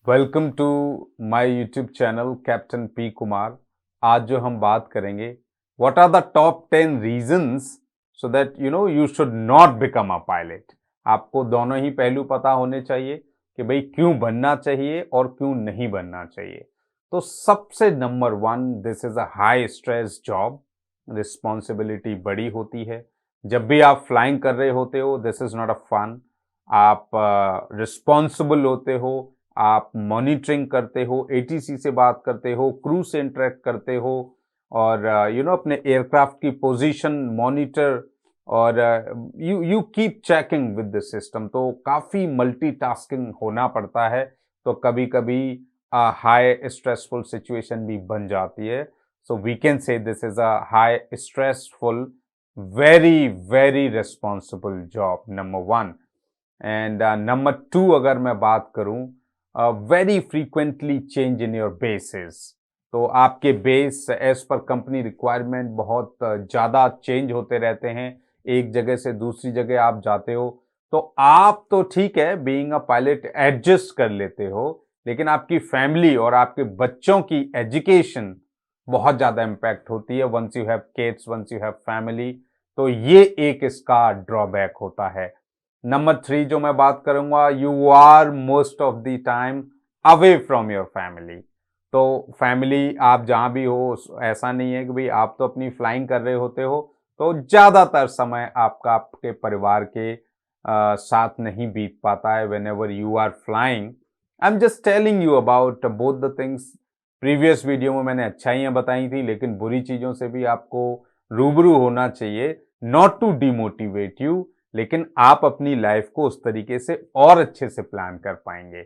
Welcome to my YouTube channel captain P Kumar. आज जो हम बात करेंगे, what are the top 10 reasons so that you should not become a pilot. आपको दोनों ही पहलू पता होने चाहिए कि भाई क्यों बनना चाहिए और क्यों नहीं बनना चाहिए। तो सबसे number 1, this is a high stress job. Responsibility बड़ी होती है। जब भी आप फ्लाइंग कर रहे होते हो, this is not a fun. आप रिस्पॉन्सिबल होते हो, आप मॉनिटरिंग करते हो, एटीसी से बात करते हो, क्रू से इंटरेक्ट करते हो और अपने एयरक्राफ्ट की पोजीशन मॉनिटर और you keep checking with the system. तो काफ़ी मल्टीटास्किंग होना पड़ता है। तो कभी कभी हाई स्ट्रेसफुल सिचुएशन भी बन जाती है। So we can say this is a high stressful, very very responsible job, number 1। And number 2 अगर मैं बात करूं, very frequently change in your basis. तो आपके बेस एज पर कंपनी रिक्वायरमेंट बहुत ज़्यादा चेंज होते रहते हैं। एक जगह से दूसरी जगह आप जाते हो तो आप तो ठीक है, बीइंग अ पायलट एडजस्ट कर लेते हो, लेकिन आपकी फैमिली और आपके बच्चों की एजुकेशन बहुत ज़्यादा इम्पैक्ट होती है। Once you have kids, once you have family, तो ये एक इसका ड्रॉबैक होता है। नंबर 3 जो मैं बात करूंगा, you are most of the time away from your family. तो फैमिली आप जहां भी हो, ऐसा नहीं है कि भाई आप तो अपनी फ्लाइंग कर रहे होते हो, तो ज्यादातर समय आपका आपके परिवार के साथ नहीं बीत पाता है whenever you are flying. I am just telling you about both the things. Previous video में मैंने अच्छाइयां बताई थी, लेकिन बुरी चीजों से भी आपको रूबरू होना चाहिए, नॉट टू डिमोटिवेट यू, लेकिन आप अपनी लाइफ को उस तरीके से और अच्छे से प्लान कर पाएंगे।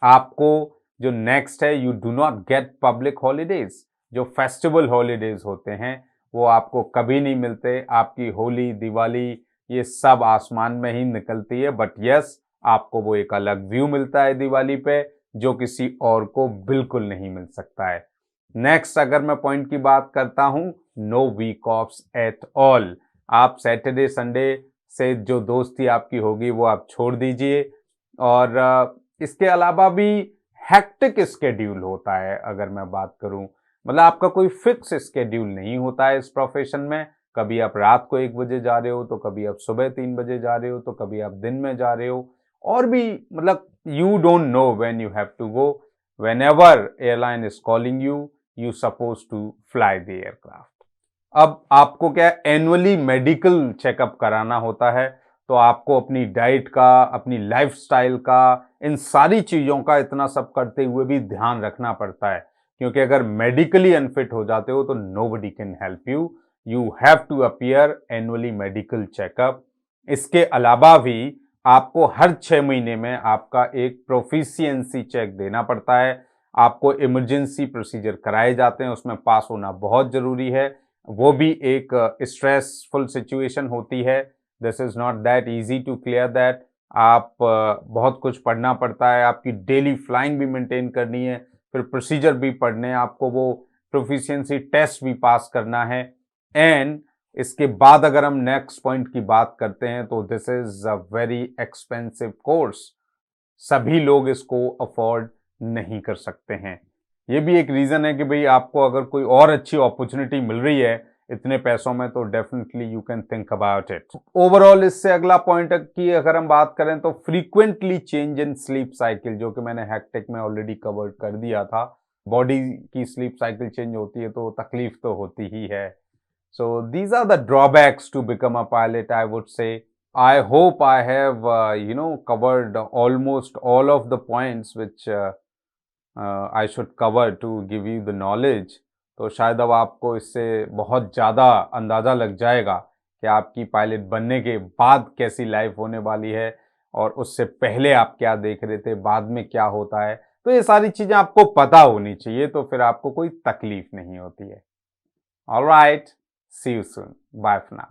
आपको जो नेक्स्ट है, you do not gate public holidays. जो फेस्टिवल हॉलीडेज होते हैं वो आपको कभी नहीं मिलते। आपकी होली, दिवाली, ये सब आसमान में ही निकलती है, बट यस, आपको वो एक अलग व्यू मिलता है दिवाली पे, जो किसी और को बिल्कुल नहीं मिल सकता है। नेक्स्ट अगर मैं पॉइंट की बात करता हूं, no week offs at all. आप सैटरडे संडे से जो दोस्ती आपकी होगी वो आप छोड़ दीजिए। और इसके अलावा भी हेक्टिक स्केड्यूल होता है। अगर मैं बात करूं, मतलब आपका कोई फिक्स स्केड्यूल नहीं होता है इस प्रोफेशन में। कभी आप रात को 1 बजे जा रहे हो, तो कभी आप सुबह 3 बजे जा रहे हो, तो कभी आप दिन में जा रहे हो, और भी मतलब you don't know when you have to go. Whenever airline is calling you, you suppose to fly the aircraft. अब आपको क्या, एनुअली मेडिकल चेकअप कराना होता है। तो आपको अपनी डाइट का, अपनी लाइफस्टाइल का, इन सारी चीज़ों का इतना सब करते हुए भी ध्यान रखना पड़ता है, क्योंकि अगर मेडिकली अनफिट हो जाते हो तो nobody can help you. You have to appear annually medical checkup. इसके अलावा भी आपको हर 6 महीने में आपका एक प्रोफिशिएंसी चेक देना पड़ता है। आपको इमरजेंसी प्रोसीजर कराए जाते हैं, उसमें पास होना बहुत जरूरी है। वो भी एक स्ट्रेसफुल सिचुएशन होती है। This is not that easy to clear that. आप बहुत कुछ पढ़ना पड़ता है, आपकी डेली फ्लाइंग भी मेंटेन करनी है, फिर प्रोसीजर भी पढ़ने हैं, आपको वो प्रोफिशिएंसी टेस्ट भी पास करना है। एंड इसके बाद अगर हम नेक्स्ट पॉइंट की बात करते हैं, तो this is a very expensive course. सभी लोग इसको अफोर्ड नहीं कर सकते हैं। ये भी एक रीज़न है कि भाई आपको अगर कोई और अच्छी अपॉर्चुनिटी मिल रही है इतने पैसों में, तो definitely you can think about it. Overall इससे अगला पॉइंट की अगर हम बात करें, तो frequently change in sleep cycle, जो कि मैंने हैक्टिक में ऑलरेडी कवर कर दिया था। बॉडी की स्लीप साइकिल चेंज होती है तो तकलीफ तो होती ही है। So these are the drawbacks to become a pilot, I would say. I hope I have, covered almost all of the points which I should cover to give you the knowledge. तो शायद अब आपको इससे बहुत ज़्यादा अंदाज़ा लग जाएगा कि आपकी पायलट बनने के बाद कैसी लाइफ होने वाली है, और उससे पहले आप क्या देख रहे थे, बाद में क्या होता है। तो ये सारी चीज़ें आपको पता होनी चाहिए, तो फिर आपको कोई तकलीफ नहीं होती है। All right. See you soon. Bye for now.